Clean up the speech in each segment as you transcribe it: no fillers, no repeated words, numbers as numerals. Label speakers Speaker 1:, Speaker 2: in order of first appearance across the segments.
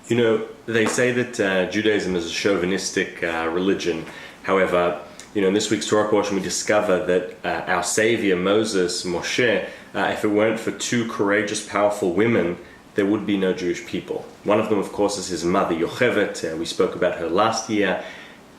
Speaker 1: You know, they say that Judaism is a chauvinistic religion. However, in this week's Torah portion we discover that our Savior, Moses, Moshe, if it weren't for two courageous, powerful women, there would be no Jewish people. One of them, of course, is his mother, Yocheved. We spoke about her last year.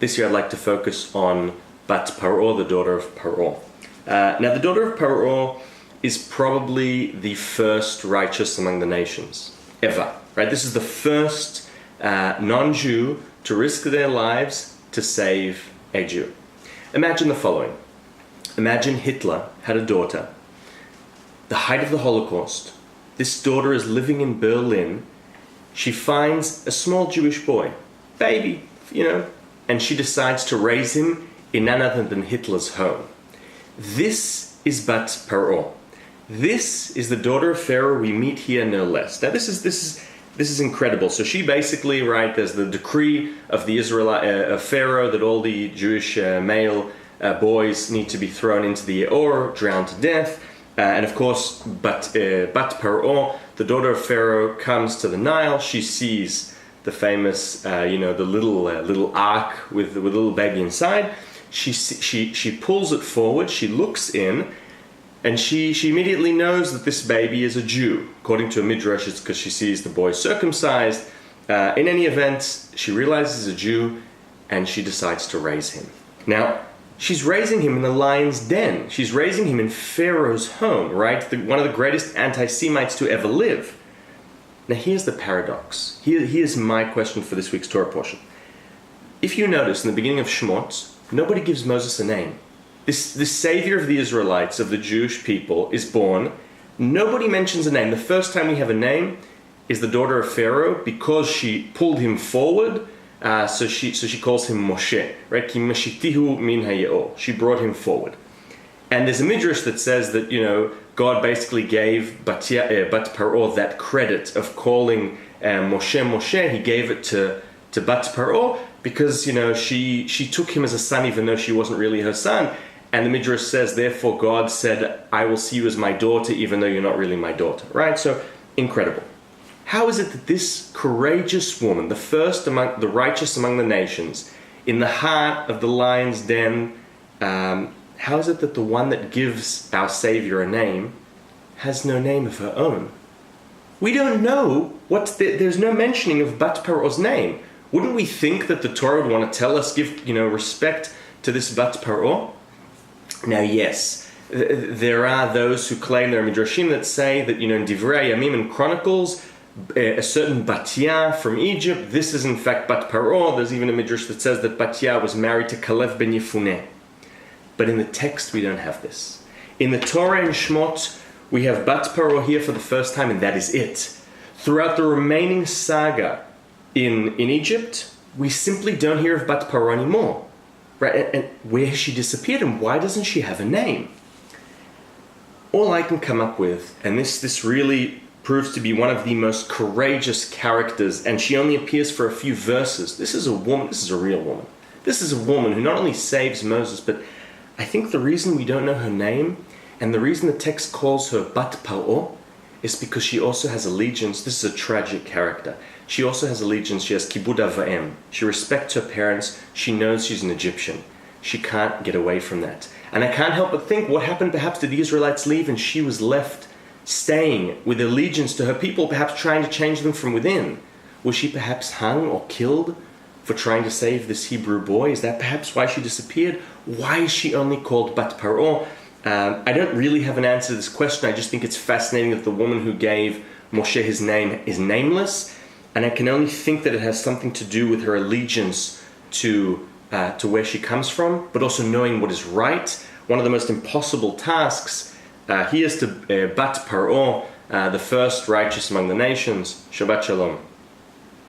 Speaker 1: This year I'd like to focus on Bat Paro, the daughter of Paro. Now, the daughter of Paro is probably the first righteous among the nations, ever. Right? This is the first non-Jew to risk their lives to save a Jew. Imagine the following. Imagine Hitler had a daughter. The height of the Holocaust. This daughter is living in Berlin. She finds a small Jewish boy, baby, and she decides to raise him in none other than Hitler's home. This is Bat Paro. This is the daughter of Pharaoh we meet here, no less. Now, this is incredible. So she basically, right, there's the decree of the of Pharaoh that all the Jewish male boys need to be thrown into the Or, drowned to death. And of course, Bat Paro, the daughter of Pharaoh, comes to the Nile. She sees the famous, the little ark with a little baby inside. She pulls it forward. She looks in. And she immediately knows that this baby is a Jew. According to a midrash, it's because she sees the boy circumcised. In any event, she realizes he's a Jew, and she decides to raise him. Now, she's raising him in the lion's den. She's raising him in Pharaoh's home, right? One of the greatest anti-Semites to ever live. Now, here's the paradox. Here's my question for this week's Torah portion. If you notice, in the beginning of Shemot, nobody gives Moses a name. This savior of the Israelites, of the Jewish people, is born. Nobody mentions a name. The first time we have a name is the daughter of Pharaoh because she pulled him forward. So she calls him Moshe, right? Ki mashitihu min hayeor. She brought him forward. And there's a midrash that says that God basically gave Bat Paro that credit of calling Moshe. He gave it to Bat Paro because she took him as a son even though she wasn't really her son. And the Midrash says, therefore God said, I will see you as my daughter, even though you're not really my daughter. Right? So, incredible. How is it that this courageous woman, the first among the righteous among the nations, in the heart of the lion's den, how is it that the one that gives our Savior a name has no name of her own? We don't know there's no mentioning of Bat Paro's name. Wouldn't we think that the Torah would want to tell us, give respect to this Bat Paro? Now, yes, there are those who claim, there are midrashim that say that, in Divrei Yamim and Chronicles, a certain Batya from Egypt, this is in fact Bat Paro. There's even a midrash that says that Batya was married to Kalev ben Yefuneh. But in the text, we don't have this. In the Torah and Shemot, we have Bat Paro here for the first time, and that is it. Throughout the remaining saga in Egypt, we simply don't hear of Bat Paro anymore. Right, and where has she disappeared, and why doesn't she have a name? All I can come up with, and this really proves to be one of the most courageous characters, and she only appears for a few verses. This is a woman, this is a real woman. This is a woman who not only saves Moses, but I think the reason we don't know her name, and the reason the text calls her Bat Paro, is because she also has allegiance. This is a tragic character. She also has allegiance. She has kibud avayim. She respects her parents. She knows she's an Egyptian. She can't get away from that. And I can't help but think, what happened? Perhaps did the Israelites leave and she was left staying with allegiance to her people, perhaps trying to change them from within? Was she perhaps hung or killed for trying to save this Hebrew boy? Is that perhaps why she disappeared? Why is she only called Bat Paro? I don't really have an answer to this question. I just think it's fascinating that the woman who gave Moshe his name is nameless. And I can only think that it has something to do with her allegiance to where she comes from, but also knowing what is right. One of the most impossible tasks. Here's to Bat Paro, the first righteous among the nations. Shabbat Shalom.